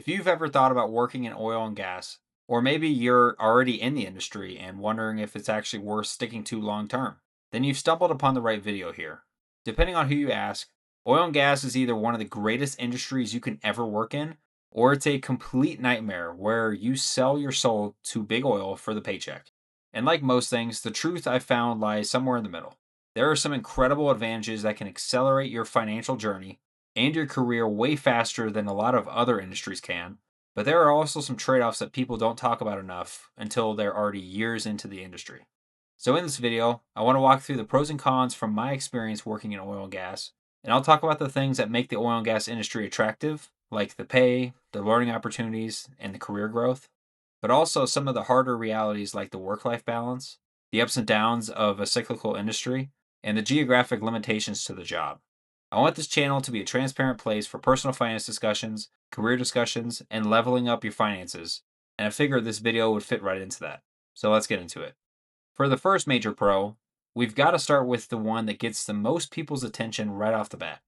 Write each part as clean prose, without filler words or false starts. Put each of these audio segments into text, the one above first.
If you've ever thought about working in oil and gas, or maybe you're already in the industry and wondering if it's actually worth sticking to long term, then you've stumbled upon the right video here. Depending on who you ask, oil and gas is either one of the greatest industries you can ever work in, or it's a complete nightmare where you sell your soul to big oil for the paycheck. And like most things, the truth I found lies somewhere in the middle. There are some incredible advantages that can accelerate your financial journey and your career way faster than a lot of other industries can. But there are also some trade offs that people don't talk about enough until they're already years into the industry. So, in this video, I want to walk through the pros and cons from my experience working in oil and gas, and I'll talk about the things that make the oil and gas industry attractive, like the pay, the learning opportunities, and the career growth, but also some of the harder realities like the work life balance, the ups and downs of a cyclical industry, and the geographic limitations to the job. I want this channel to be a transparent place for personal finance discussions, career discussions, and leveling up your finances, and I figured this video would fit right into that. So let's get into it. For the first major pro, we've got to start with the one that gets the most people's attention right off the bat,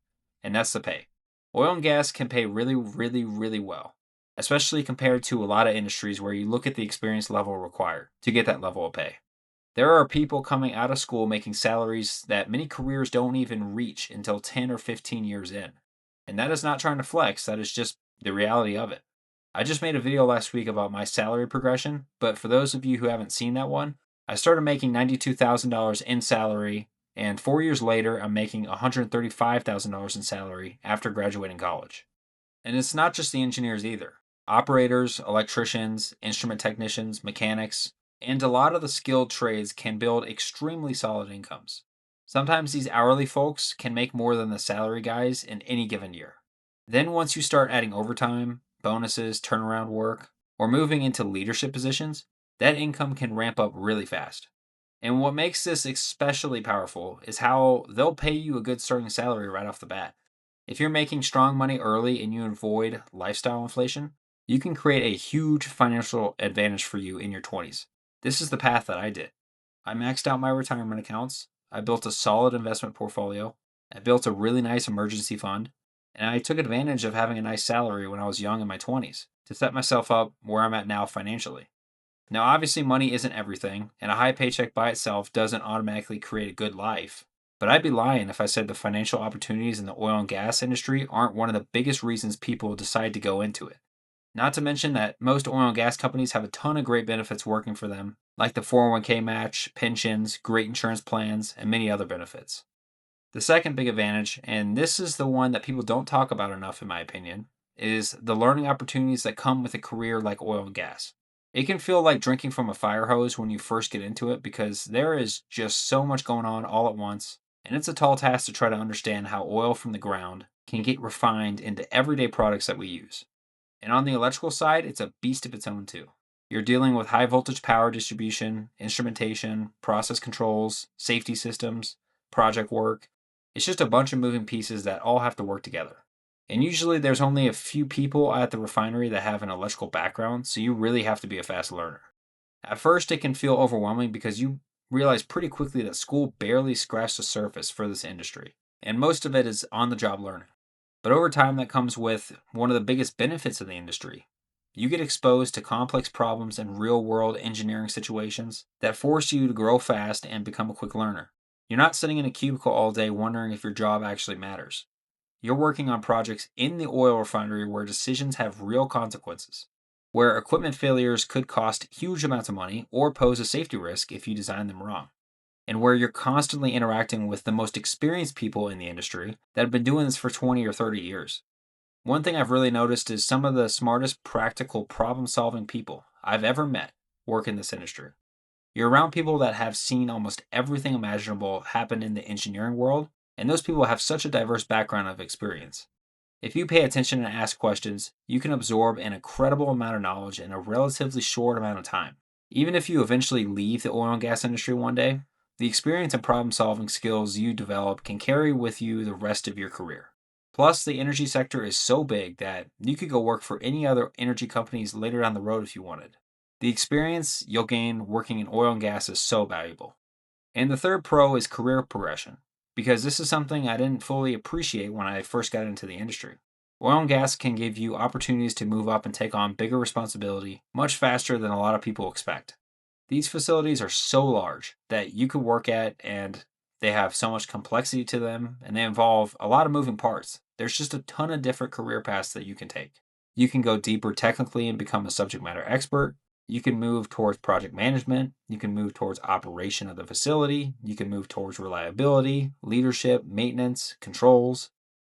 and that's the pay. Oil and gas can pay really, really, really well, especially compared to a lot of industries where you look at the experience level required to get that level of pay. There are people coming out of school making salaries that many careers don't even reach until 10 or 15 years in. And that is not trying to flex, that is just the reality of it. I just made a video last week about my salary progression, but for those of you who haven't seen that one, I started making $92,000 in salary, and 4 years later, I'm making $135,000 in salary after graduating college. And it's not just the engineers either. Operators, electricians, instrument technicians, mechanics, and a lot of the skilled trades can build extremely solid incomes. Sometimes these hourly folks can make more than the salary guys in any given year. Then, once you start adding overtime, bonuses, turnaround work, or moving into leadership positions, that income can ramp up really fast. And what makes this especially powerful is how they'll pay you a good starting salary right off the bat. If you're making strong money early and you avoid lifestyle inflation, you can create a huge financial advantage for you in your 20s. This is the path that I did. I maxed out my retirement accounts, I built a solid investment portfolio, I built a really nice emergency fund, and I took advantage of having a nice salary when I was young in my 20s to set myself up where I'm at now financially. Now, obviously, money isn't everything, and a high paycheck by itself doesn't automatically create a good life. But I'd be lying if I said the financial opportunities in the oil and gas industry aren't one of the biggest reasons people decide to go into it. Not to mention that most oil and gas companies have a ton of great benefits working for them, like the 401k match, pensions, great insurance plans, and many other benefits. The second big advantage, and this is the one that people don't talk about enough in my opinion, is the learning opportunities that come with a career like oil and gas. It can feel like drinking from a fire hose when you first get into it because there is just so much going on all at once, and it's a tall task to try to understand how oil from the ground can get refined into everyday products that we use. And on the electrical side, it's a beast of its own too. You're dealing with high voltage power distribution, instrumentation, process controls, safety systems, project work. It's just a bunch of moving pieces that all have to work together. And usually there's only a few people at the refinery that have an electrical background, so you really have to be a fast learner. At first, it can feel overwhelming because you realize pretty quickly that school barely scratched the surface for this industry, and most of it is on the job learning. But over time, that comes with one of the biggest benefits of the industry. You get exposed to complex problems and real world engineering situations that force you to grow fast and become a quick learner. You're not sitting in a cubicle all day wondering if your job actually matters. You're working on projects in the oil refinery where decisions have real consequences, where equipment failures could cost huge amounts of money or pose a safety risk if you design them wrong, and where you're constantly interacting with the most experienced people in the industry that have been doing this for 20 or 30 years. One thing I've really noticed is some of the smartest practical problem solving people I've ever met work in this industry. You're around people that have seen almost everything imaginable happen in the engineering world, and those people have such a diverse background of experience. If you pay attention and ask questions, you can absorb an incredible amount of knowledge in a relatively short amount of time. Even if you eventually leave the oil and gas industry one day, the experience and problem solving skills you develop can carry with you the rest of your career. Plus, the energy sector is so big that you could go work for any other energy companies later down the road if you wanted. The experience you'll gain working in oil and gas is so valuable. And the third pro is career progression, because this is something I didn't fully appreciate when I first got into the industry. Oil and gas can give you opportunities to move up and take on bigger responsibility much faster than a lot of people expect. These facilities are so large that you could work at, and they have so much complexity to them, and they involve a lot of moving parts. There's just a ton of different career paths that you can take. You can go deeper technically and become a subject matter expert. You can move towards project management. You can move towards operation of the facility. You can move towards reliability, leadership, maintenance, controls.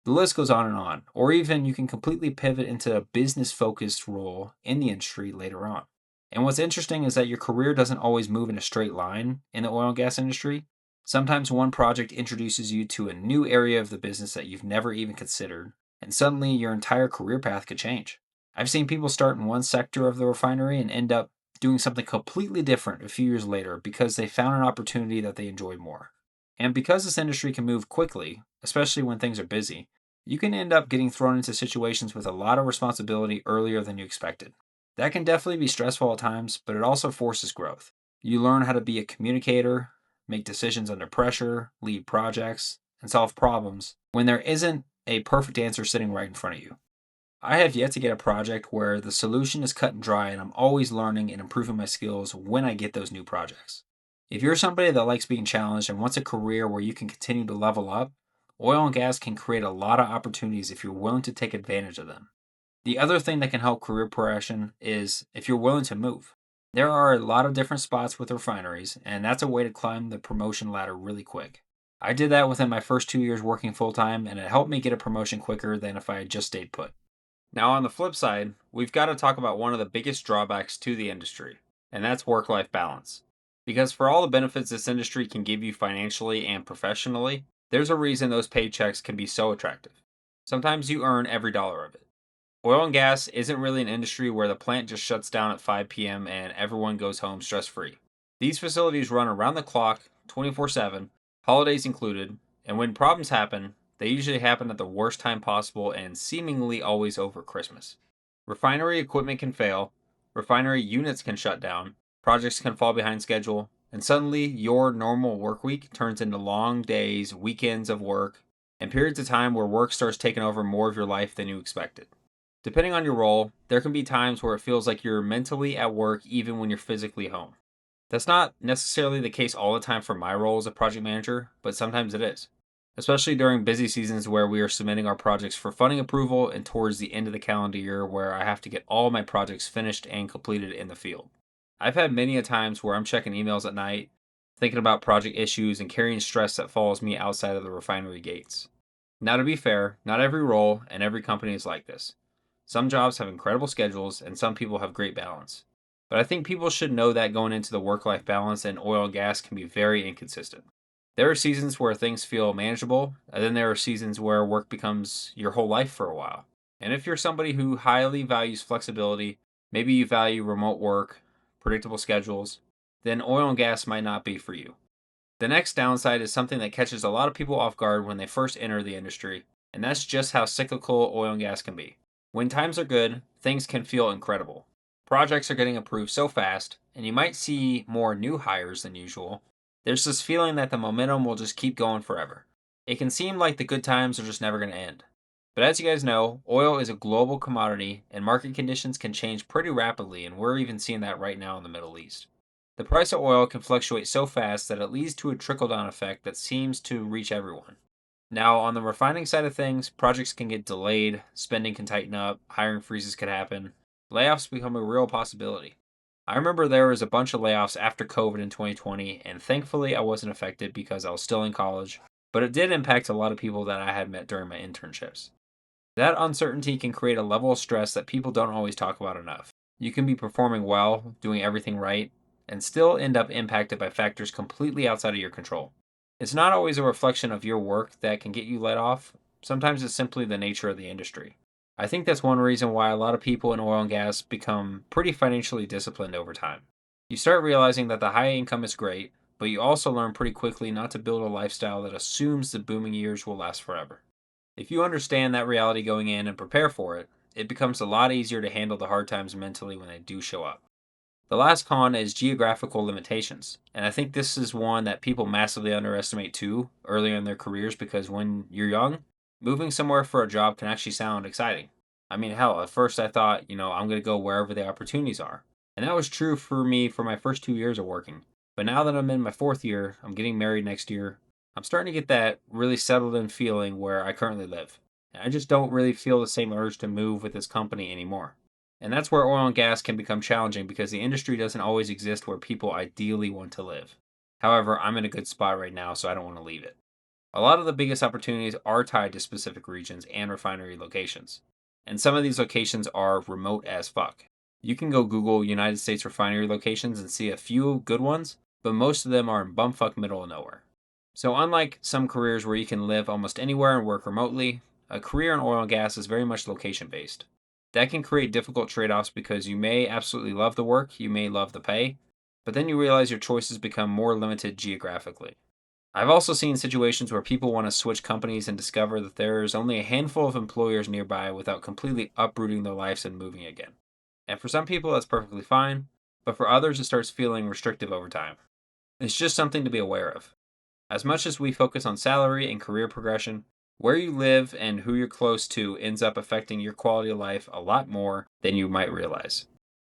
The list goes on and on. Or even you can completely pivot into a business focused role in the industry later on. And what's interesting is that your career doesn't always move in a straight line in the oil and gas industry. Sometimes one project introduces you to a new area of the business that you've never even considered, and suddenly your entire career path could change. I've seen people start in one sector of the refinery and end up doing something completely different a few years later because they found an opportunity that they enjoyed more. And because this industry can move quickly, especially when things are busy, you can end up getting thrown into situations with a lot of responsibility earlier than you expected. That can definitely be stressful at times, but it also forces growth. You learn how to be a communicator, make decisions under pressure, lead projects, and solve problems when there isn't a perfect answer sitting right in front of you. I have yet to get a project where the solution is cut and dry, and I'm always learning and improving my skills when I get those new projects. If you're somebody that likes being challenged and wants a career where you can continue to level up, oil and gas can create a lot of opportunities if you're willing to take advantage of them. The other thing that can help career progression is if you're willing to move. There are a lot of different spots with refineries, and that's a way to climb the promotion ladder really quick. I did that within my first 2 years working full time, and it helped me get a promotion quicker than if I had just stayed put. Now, on the flip side, we've got to talk about one of the biggest drawbacks to the industry, and that's work life balance. Because for all the benefits this industry can give you financially and professionally, there's a reason those paychecks can be so attractive. Sometimes you earn every dollar of it. Oil and gas isn't really an industry where the plant just shuts down at 5 p.m. and everyone goes home stress free. These facilities run around the clock, 24/7, holidays included, and when problems happen, they usually happen at the worst time possible and seemingly always over Christmas. Refinery equipment can fail, refinery units can shut down, projects can fall behind schedule, and suddenly your normal work week turns into long days, weekends of work, and periods of time where work starts taking over more of your life than you expected. Depending on your role, there can be times where it feels like you're mentally at work even when you're physically home. That's not necessarily the case all the time for my role as a project manager, but sometimes it is. Especially during busy seasons where we are submitting our projects for funding approval and towards the end of the calendar year where I have to get all my projects finished and completed in the field. I've had many a times where I'm checking emails at night, thinking about project issues and carrying stress that follows me outside of the refinery gates. Now, to be fair, not every role and every company is like this. Some jobs have incredible schedules and some people have great balance. But I think people should know that going into the work life balance in oil and gas can be very inconsistent. There are seasons where things feel manageable, and then there are seasons where work becomes your whole life for a while. And if you're somebody who highly values flexibility, maybe you value remote work, predictable schedules, then oil and gas might not be for you. The next downside is something that catches a lot of people off guard when they first enter the industry, and that's just how cyclical oil and gas can be. When times are good, things can feel incredible. Projects are getting approved so fast, and you might see more new hires than usual. There's this feeling that the momentum will just keep going forever. It can seem like the good times are just never going to end. But as you guys know, oil is a global commodity, and market conditions can change pretty rapidly, and we're even seeing that right now in the Middle East. The price of oil can fluctuate so fast that it leads to a trickle down effect that seems to reach everyone. Now, on the refining side of things, projects can get delayed, spending can tighten up, hiring freezes could happen, layoffs become a real possibility. I remember there was a bunch of layoffs after COVID in 2020, and thankfully I wasn't affected because I was still in college, but it did impact a lot of people that I had met during my internships. That uncertainty can create a level of stress that people don't always talk about enough. You can be performing well, doing everything right, and still end up impacted by factors completely outside of your control. It's not always a reflection of your work that can get you let off, sometimes it's simply the nature of the industry. I think that's one reason why a lot of people in oil and gas become pretty financially disciplined over time. You start realizing that the high income is great, but you also learn pretty quickly not to build a lifestyle that assumes the booming years will last forever. If you understand that reality going in and prepare for it, it becomes a lot easier to handle the hard times mentally when they do show up. The last con is geographical limitations, and I think this is one that people massively underestimate too earlier in their careers because when you're young, moving somewhere for a job can actually sound exciting. I mean, hell, at first I thought, I'm going to go wherever the opportunities are. And that was true for me for my first 2 years of working. But now that I'm in my fourth year, I'm getting married next year, I'm starting to get that really settled in feeling where I currently live. And I just don't really feel the same urge to move with this company anymore. And that's where oil and gas can become challenging because the industry doesn't always exist where people ideally want to live. However, I'm in a good spot right now, so I don't want to leave it. A lot of the biggest opportunities are tied to specific regions and refinery locations. And some of these locations are remote as fuck. You can go Google United States refinery locations and see a few good ones, but most of them are in bumfuck middle of nowhere. So, unlike some careers where you can live almost anywhere and work remotely, a career in oil and gas is very much location based. That can create difficult trade offs because you may absolutely love the work, you may love the pay, but then you realize your choices become more limited geographically. I've also seen situations where people want to switch companies and discover that there's only a handful of employers nearby without completely uprooting their lives and moving again. And for some people, that's perfectly fine, but for others, it starts feeling restrictive over time. It's just something to be aware of. As much as we focus on salary and career progression, where you live and who you're close to ends up affecting your quality of life a lot more than you might realize.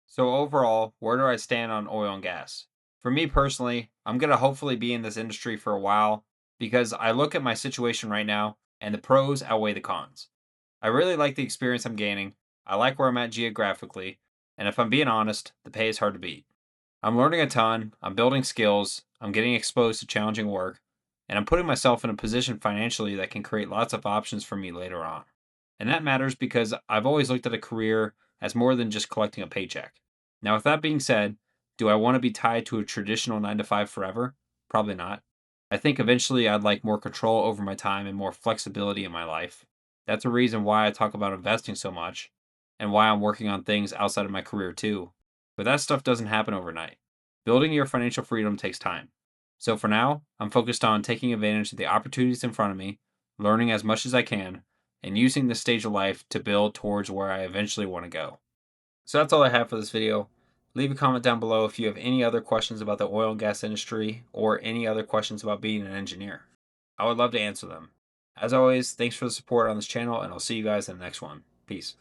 So, overall, where do I stand on oil and gas? For me personally, I'm going to hopefully be in this industry for a while because I look at my situation right now and the pros outweigh the cons. I really like the experience I'm gaining, I like where I'm at geographically, and if I'm being honest, the pay is hard to beat. I'm learning a ton, I'm building skills, I'm getting exposed to challenging work, and I'm putting myself in a position financially that can create lots of options for me later on. And that matters because I've always looked at a career as more than just collecting a paycheck. Now, with that being said, do I want to be tied to a traditional 9 to 5 forever? Probably not. I think eventually I'd like more control over my time and more flexibility in my life. That's a reason why I talk about investing so much and why I'm working on things outside of my career too. But that stuff doesn't happen overnight. Building your financial freedom takes time. So for now, I'm focused on taking advantage of the opportunities in front of me, learning as much as I can, and using this stage of life to build towards where I eventually want to go. So that's all I have for this video. Leave a comment down below if you have any other questions about the oil and gas industry or any other questions about being an engineer. I would love to answer them. As always, thanks for the support on this channel, and I'll see you guys in the next one. Peace.